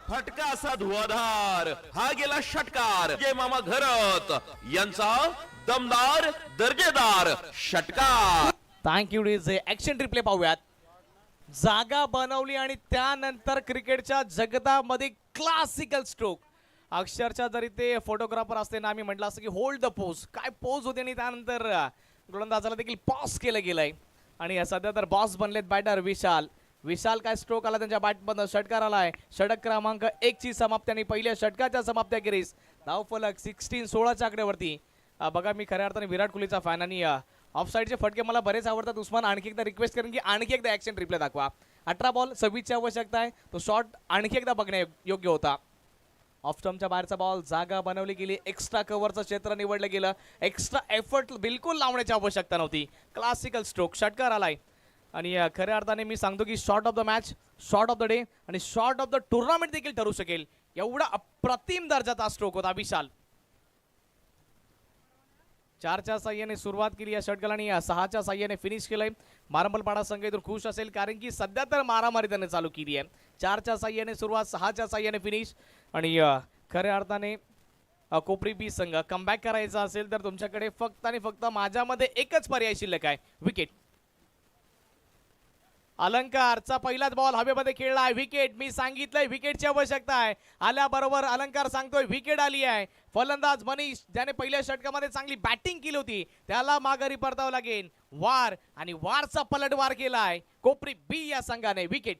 फटका असा धुवाधार. हा गेला षटकार. जय मामा घरत यांचा दमदार दर्जेदार षटकार. Thank you DJ. ऍक्शन रिप्ले पाहूयात. जागा बनवली आणि त्यानंतर क्रिकेटच्या जगतामध्ये क्लासिकल स्ट्रोक. अक्षरशः जरी ते फोटोग्राफर असते ना, आम्ही म्हटलं असं की होल्ड द पोज. काय पोज होते आणि त्यानंतर गोलंदाजाला देखील पॉज केलं गेलंय आणि सध्या तर बॉस बनलेत बॅटर विशाल. विशाल काय स्ट्रोक आला त्यांच्या बॅटमधनं, षटकार आलाय. षटक क्रमांक 1 ची समाप्ती आणि पहिल्या षटकाच्या समाप्त्याखेरीज धावफलक 16-16च्या आकड्यावरती. बघा मी खऱ्या अर्थाने विराट कोहलीचा फॅन आणि ऑफ साईडचे फटके मला बरेच आवडतात. उस्मान आणखी एकदा रिक्वेस्ट करेन की आणखी एकदा ॲक्शन रिप्ले दाखवा. 18 बॉल 26ची आवश्यकता आहे. तो शॉट आणखी एकदा बघणे योग्य होता. ऑफ स्टंपच्या बाहेरचा बॉल, जागा बनवली गेली, एक्स्ट्रा कव्हरचं क्षेत्र निवडलं गेलं, एक्स्ट्रा एफर्ट बिलकुल लावण्याची आवश्यकता नव्हती. क्लासिकल स्ट्रोक, षटकार आलाय. आणि खऱ्या अर्थाने मी सांगतो की shot of the match, shot of the day आणि शॉट ऑफ द टुर्नामेंट देखील ठरू शकेल एवढा अप्रतिम दर्जाचा स्ट्रोक होता विशाल. 4च्या साह्याने सुरुवात केली या षटकाला आणि 6च्या साह्याने फिनिश केलंय. मारंबलपाडा संघ इथून खुश असेल कारण की सध्या तर मारामारी त्याने चालू केली आहे. 4च्या साह्याने सुरुवात, 6च्या साह्याने फिनिश. आणि खऱ्या अर्थाने कोपरी बी संघ कमबॅक करायचा असेल तर तुमच्याकडे फक्त आणि फक्त माझ्यामध्ये एकच पर्याय शिल्लक आहे, विकेट. अलंकारचा पहिलाच बॉल हवेमध्ये खेळलाय, विकेट. मी सांगितलंय विकेटची आवश्यकता आहे. आल्याबरोबर अलंकार सांगतोय विकेट आली आहे. फलंदाज मनीष ज्याने पहिल्या षटकामध्ये चांगली बॅटिंग केली होती त्याला माघारी परतावं लागेल. वार आणि वारचा पलटवार केलाय कोपरी बी या संघाने, विकेट.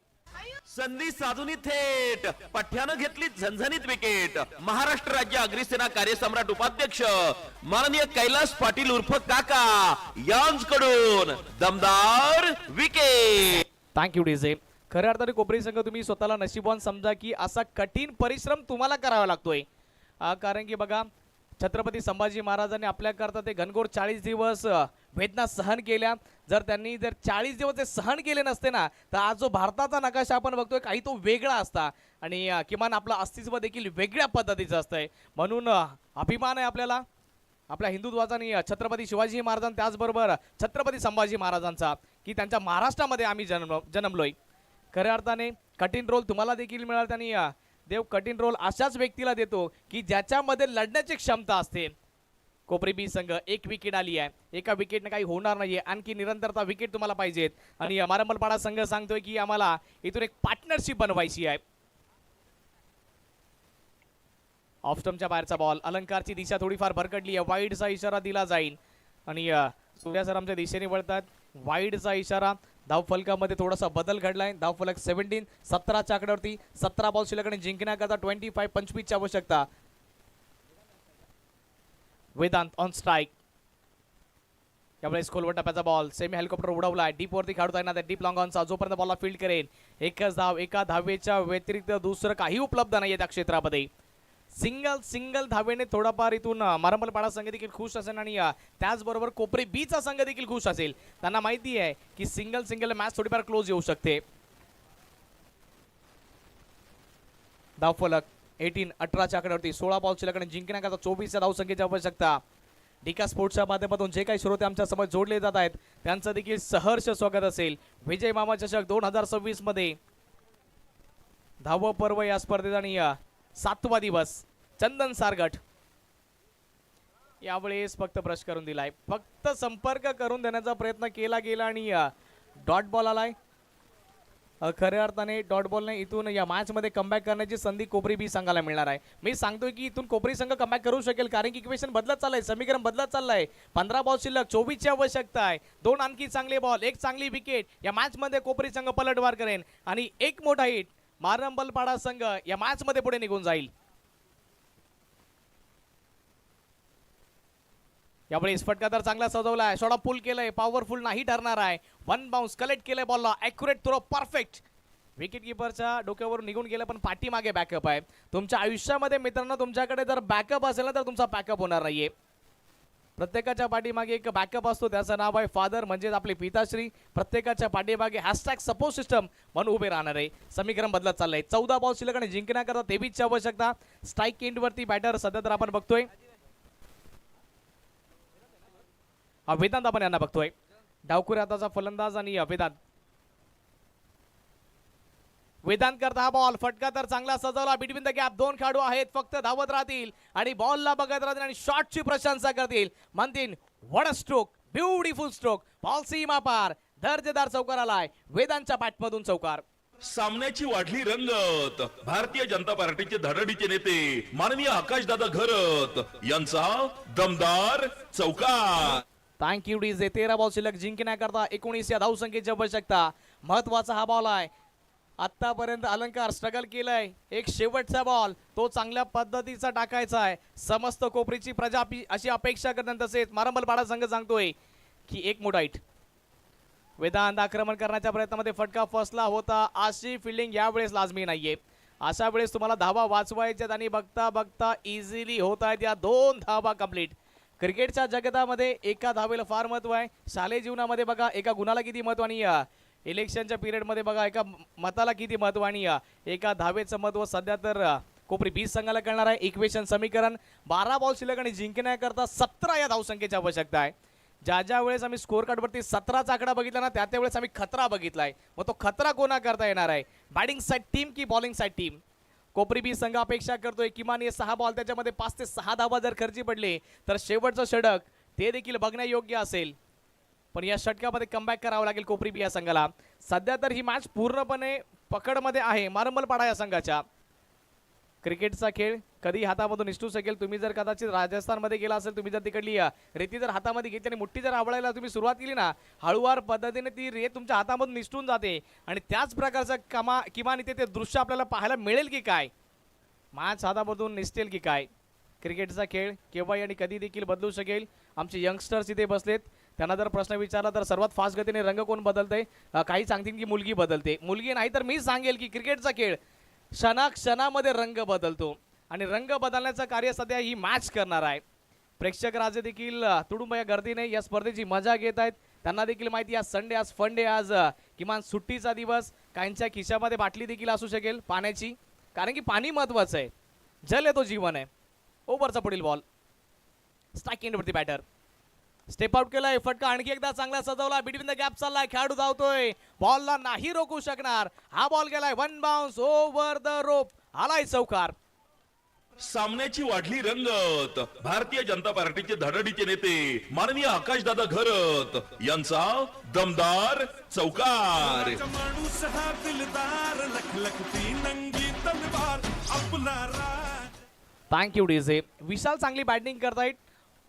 संधी साधून थेट पठ्यानं घेतली झणझणीत विकेट. महाराष्ट्र राज्य अग्रिसेना कार्यसम्राट उपाध्यक्ष माननीय कैलास पाटील उर्फ काका यांकडून दमदार विकेट. Thank you DJ. खऱ्या अर्थाने कोपरी संघ तुम्ही स्वतःला नशीबवान समजा की असा कठीण परिश्रम तुम्हाला करावा लागतोय. कारण की बघा छत्रपती संभाजी महाराजांनी आपल्याकरता ते घनघोर 40 दिवस वेदना सहन केल्या. जर त्यांनी 40 दिवस ते सहन केले नसते ना तर आज जो भारताचा नकाशा आपण बघतोय काही तो वेगळा असता आणि किमान आपलं अस्तित्व देखील वेगळ्या पद्धतीचं असतंय. म्हणून अभिमान आहे आपल्याला आपल्या हिंदुत्वाचा आणि छत्रपती शिवाजी महाराजां त्याचबरोबर छत्रपती संभाजी महाराजांचा की त्यांच्या महाराष्ट्रामध्ये आम्ही जन्मलोय. खऱ्या अर्थाने कठीण रोल तुम्हाला देखील मिळाला आणि देव कठीण रोल अशाच व्यक्तीला देतो की ज्याच्यामध्ये लढण्याची क्षमता असते. कोपरी बी संघ 1 विकेट आली आहे. एका विकेटने काही होणार नाहीये, आणखी निरंतरता विकेट तुम्हाला पाहिजेत. आणि मारंबलपाडा संघ सांगतोय की आम्हाला इथून एक पार्टनरशिप बनवायची आहे. ऑफ स्टंपच्या बाहेरचा बॉल, अलंकारची दिशा थोडीफार भरकटली आहे, वाईडचा इशारा दिला जाईल. आणि सूर्या सर आमच्या दिशेने वळतात, वाईडचा इशारा. धावफलकामध्ये थोडासा बदल घडलाय. धावफलक 17च्या आकड्यावरती 17 बॉल शिल्लक जिंकण्याकरता 25-25ची आवश्यकता. Vedant on strike. यावेळेस खोलवर टप्प्याचा बॉल, सेमी हेलिकॉप्टर उडवलाय, डीप वरती काढता येणार डीप लॉंग ऑनचा, जोपर्यंत बॉलला फील्ड करेन. एकच धाव, एका धावेच्या व्यतिरिक्त दुसरं काही उपलब्ध नाहीये त्या क्षेत्रामध्ये. सिंगल धावेने थोडाफार इथून मारंबलपाडा संघ देखील खुश असेल आणि त्याचबरोबर कोपरी बीचा संघ देखील खुश असेल. त्यांना माहिती आहे की सिंगल मॅच थोडीफार क्लोज येऊ शकते. धावफलक 18च्या आकड्यावरती 16 बॉल शिल्लक जिंकण्याकरता 24 धावसंख्येची आवश्यकता. डिका स्पोर्ट्सच्या माध्यमातून जे काही श्रोते आमच्या समोर जोडले जात आहेत त्यांचं देखील सहर्ष स्वागत असेल. विजय मामा चषक 2026 मध्ये धाव पर्व या स्पर्धेत आणि 7वा दिवस. चंदन सारगट यावेळेस फक्त ब्रश करून दिलाय, फक्त संपर्क करून देण्याचा प्रयत्न केला गेला आणि डॉट बॉल आलाय. खऱ्या अर्थाने डॉट बॉलने इथून या मॅच मध्ये कमबॅक करण्याची संधी कोपरी बी संघाला मिळणार आहे. मी सांगतोय की इथून कोपरी संघ कमबॅक करू शकेल कारण की इक्वेशन बदलत चाललंय, समीकरण बदलत चाललंय. 15 बॉल शिल्लक 24ची आवश्यकता आहे. 2 आणखी चांगले बॉल, 1 चांगली विकेट. या मॅच मध्ये कोपरी संघ पलटवार करेन आणि 1 मोठा हिट. मारंबलपाडा संघ या मॅच मध्ये पुढे निघून जाईल. यावेळेस फटका तर चांगला सजवलाय, शॉट पुल केलंय, पॉवरफुल नाही ठरणार आहे. 1 बाउन्स कलेक्ट केलंय बॉलला, ॲक्युरेट थ्रो, परफेक्ट. विकेट किपरच्या डोक्यावरून निघून गेलं पण पाठीमागे बॅकअप आहे. तुमच्या आयुष्यामध्ये मित्रांनो तुमच्याकडे जर बॅकअप असेल ना तर तुमचा बॅकअप होणार नाहीये. प्रत्येकाच्या पाठीमागे एक बॅकअप असतो, त्याचं नाव आहे फादर म्हणजेच आपले पिताश्री. प्रत्येकाच्या पाठीमागे #सपोर्ट सिस्टम म्हणून उभे राहणार आहे. समीकरण बदलत चाललंय. 14 बॉल शिल्लक जिंकण्याकरता 23ची आवश्यकता. स्ट्राईक एंडवरती बॅटर सध्या तर आपण बघतोय वेदांत, आपण यांना बघतोय. डावखुऱ्या हाताचा फलंदाज आणि वेदांत करता हा बॉल. फटका तर चांगला सजवला, बिटवीन द गॅप 2 खेळाडू आहेत, फक्त धावत राहतील आणि बॉलला बघत राहतील आणि शॉटची प्रशंसा करतील. म्हणतील what a stroke, beautiful stroke. Ball सीमा पार, दर्जेदार चौकार आलाय वेदांतच्या बॅटमधून. चौकार. सामन्याची वाढली रंगत. भारतीय जनता पार्टीचे धडडीचे नेते माननीय आकाशदादा घरत यांचा दमदार चौकार. Thank you DJ. 13 बॉल शिल्लक जिंकण्याकरता 19 या धावसंख्येची आवश्यकता. महत्वाचा हा बॉल आहे. आतापर्यंत अलंकार स्ट्रगल केलाय. एक शेवटचा बॉल तो चांगल्या पद्धतीचा टाकायचा आहे. समस्त कोपरीची प्रजा अशी अपेक्षा करतात. तसेच मारंबलपाडा संघ सांगतोय की एक मोठा हिट. वेदांत आक्रमण करण्याच्या प्रयत्नामध्ये फटका फसला होता. अशी फिल्डिंग यावेळेस लाजमी नाहीये. अशा वेळेस तुम्हाला धावा वाचवायच्यात आणि बघता बघता इझिली होत आहेत या 2 धावा कंप्लीट. क्रिकेटच्या जगतामध्ये एका धावेला फार महत्व आहे. शालेय जीवनामध्ये बघा एका गुणाला किती महत्व आणि इलेक्शनच्या पिरियडमध्ये बघा एका मताला किती महत्व आणि एका धावेचं महत्व सध्या तर कोपरी 20 संघाला कळणार आहे. इक्वेशन समीकरण 12 बॉल शिल्लक आणि जिंकण्याकरता 17 या धावसंख्येची आवश्यकता आहे. ज्या वेळेस आम्ही स्कोअर कार्डवरती 17चा आकडा बघितला ना त्या वेळेस आम्ही खतरा बघितलाय. मग तो खतरा कोणा करता येणार आहे? बॅटिंग साईड टीम की बॉलिंग साईड टीम? कोपरी 20 संघ अपेक्षा करतोय किमान हे 6 बॉल त्याच्यामध्ये 5 ते 6 धावा जर खर्ची पडले तर शेवटचं षटक ते देखील बघण्यायोग्य असेल. पण या षटकामध्ये कमबॅक करावं लागेल कोपरी बी या संघाला. सध्या तर ही मॅच पूर्णपणे पकडमध्ये आहे मारंबलपाडा या संघाच्या. क्रिकेटचा खेळ कधी हातामधून निसटू शकेल. तुम्ही जर कदाचित राजस्थानमध्ये गेला असेल, तुम्ही जर तिकडली रेती जर हातामध्ये घेतली आणि मुठ्ठी जर आवळायला तुम्ही सुरुवात केली ना, हळूवार पद्धतीने ती रेत तुमच्या हातामधून निसटून जाते. आणि त्याच प्रकारचं किमान इथे ते दृश्य आपल्याला पाहायला मिळेल की काय? मॅच हातामधून निसटेल की काय? क्रिकेटचा खेळ केव्हाही आणि कधी देखील बदलू शकेल. आमचे यंगस्टर्स इथे बसलेत. त्यांना जर प्रश्न विचारला तर सर्वात फास्ट गतीने रंग कोण बदलते? काही सांगतील की मुलगी बदलते. मुलगी नाही तर मी सांगेल की क्रिकेटचा खेळ क्षणामध्ये रंग बदलतो आणि रंग बदलण्याचं कार्य सध्या ही मॅच करणार आहे. प्रेक्षक राजे देखील तुडुंब या गर्दीने या स्पर्धेची मजा घेत आहेत. त्यांना देखील माहिती आज संडे, आज फंडे, आज किमान सुट्टीचा दिवस. काहींच्या खिशामध्ये बाटली देखील असू शकेल पाण्याची, कारण की पाणी महत्वाचं आहे. जल आहे तो जीवन आहे. ओव्हरचा पुढील बॉल स्ट्राईक एंडवरती बॅटर स्टेप आउट केलाय. फटका आणखी एकदा चांगला सजवला. बिटवीन द गॅप चाललाय. खेळाडू धावतोय. बॉलला नाही रोखू शकणार. हा बॉल गेलाय one bounce over the rope. आलाय चौकार. सामन्याची वाढली रंगत. भारतीय जनता पार्टीचे धडडीचे नेते माननीय आकाशदादा घरत यांचा दमदार चौकार. राजा माणूस हा दिलदार लखलखती नंगी तलवार आपला राज. Thank you DJ. विशाल चांगली बॅटिंग करतायत.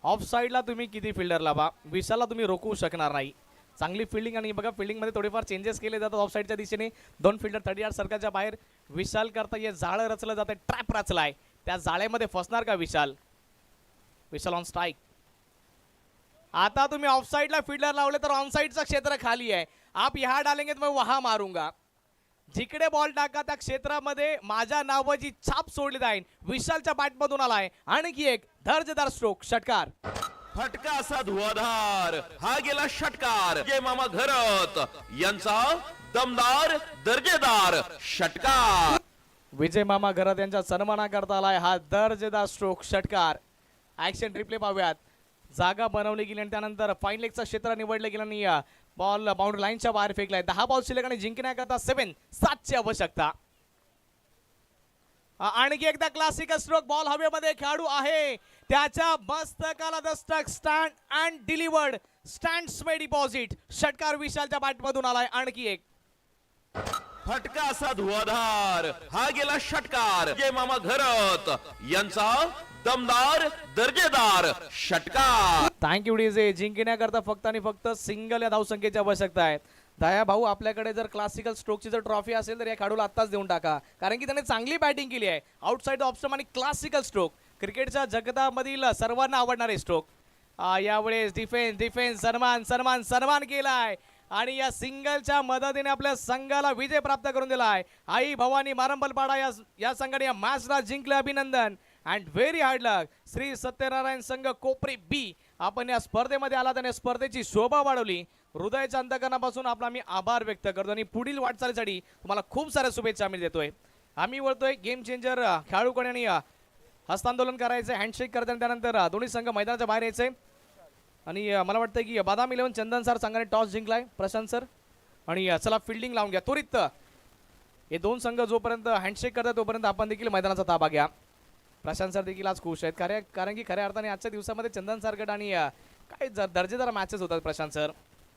ऑफ साईडला तुम्ही किती फिल्डर लावा, विशालला तुम्ही रोखू शकणार नाही. चांगली फिल्डिंग आणि बघा फिल्डिंगमध्ये थोडेफार चेंजेस केले जातात ऑफ साईडच्या दिशेने. 2 फिल्डर 30 यार्ड सर्कलच्या बाहेर. विशाल करता हे जाळं रचलं जातं, ट्रॅप रचलाय. त्या जाळ्यामध्ये फसणार का विशाल? विशाल ऑन स्ट्राईक. आता तुम्ही ऑफ साईडला फिल्डर लावले तर ऑन साईडचं क्षेत्र खाली आहे. आप यहाँ डालेंगे तो मैं वहां मारूंगा. जिकडे बॉल टाका त्या क्षेत्रामध्ये माझ्या नावाची छाप सोडली जाईल. विशालच्या बॅटमधून आलाय आणखी एक दर्जेदार स्ट्रोक. षटकार. फटका असा धुवाधार. हा गेला षटकार. जय मामा घरत यांचा दमदार दर्जेदार षटकार. विजय मामा घरात यांच्या सन्मानाकरता आलाय हा दर्जेदार स्ट्रोक षटकार. ऍक्शन रिप्ले पाहूयात. जागा बनवली गेली आणि त्यानंतर फाईन लेगचं क्षेत्र निवडलं गेलं आणि बॉल बाउंड्री लाईनच्या बाहेर फेकलाय. 10 बॉल शिल्लक आणि जिंकण्याकरता 7 आवश्यकता. आणखी एकदा क्लासिकल स्ट्रोक. बॉल हवेमध्ये. खेळाडू आहे त्याच्या मस्तकाला Dastak. Stand and delivered. Stands may deposit. षटकार विशालच्या बॅटमधून आलाय आणखी एक. फटका असा धुवाधार. हा गेला षटकार. जय मामा घरत यांचा दमदार दर्जेदार षटकार. Thank you DJ. जिंकण्याकरता फक्त आणि फक्त सिंगल या धावसंख्येची आवश्यकता आहे. दया भाऊ आपल्याकडे जर क्लासिकल स्ट्रोकची जर ट्रॉफी असेल तर या खेळाडूला आत्ताच देऊन टाका, कारण की त्याने चांगली बॅटिंग केली आहे. आउटसाइड ऑप्शन आणि क्लासिकल स्ट्रोक क्रिकेटच्या जगतामधील सर्वांना आवडणारे स्ट्रोक. यावेळेस डिफेन्स सन्मान केलाय आणि या सिंगलच्या मदतीने आपल्या संघाला विजय प्राप्त करून दिलाय. आई भवानी मारंबलपाडा या संघाने या मॅचला जिंकले. अभिनंदन अँड व्हेरी हार्ड लक. श्री सत्यनारायण संघ कोपरी बी आपण या स्पर्धेमध्ये आला त्याने स्पर्धेची शोभा वाढवली. हृदयाच्या अंतकरणापासून आपला आम्ही आभार व्यक्त करतो आणि पुढील वाटचालीसाठी तुम्हाला खूप साऱ्या शुभेच्छा आम्ही देतोय. आम्ही बोलतोय गेम चेंजर खेळाडूकडे आणि हस्तांदोलन करायचं, हँडशेक करताना त्यानंतर दोन्ही संघ मैदानाच्या बाहेर यायचे. आणि मला वाटतं की बादाम 11 चंदन सर संघाने टॉस जिंकलाय प्रशांत सर. आणि चला फिल्डिंग लावून घ्या त्वरित. हे 2 संघ जोपर्यंत हँडशेक करतात तोपर्यंत आपण देखील मैदानाचा ताबा घ्या. प्रशांत सर देखील आज खुश आहेत कारण की खऱ्या अर्थाने आजच्या दिवसामध्ये चंदन सरगट आणि काय दर्जेदार मॅचेस होतात प्रशांत सर.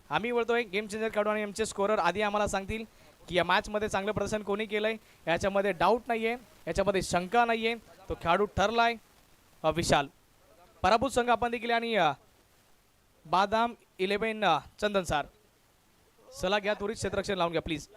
आम्ही बोलतोय गेम चेंजर काढू आणि आमचे स्कोरर आधी आम्हाला सांगतील की या मॅचमध्ये चांगलं प्रदर्शन कोणी केलंय. याच्यामध्ये डाऊट नाहीये, याच्यामध्ये शंका नाहीये. तो खेळाडू ठरलाय विशाल. पराभूत संघ आपण देखील आणि बादाम 11 चंदन सर. चला घ्या त्वरित क्षेत्ररक्षण लावून घ्या प्लीज.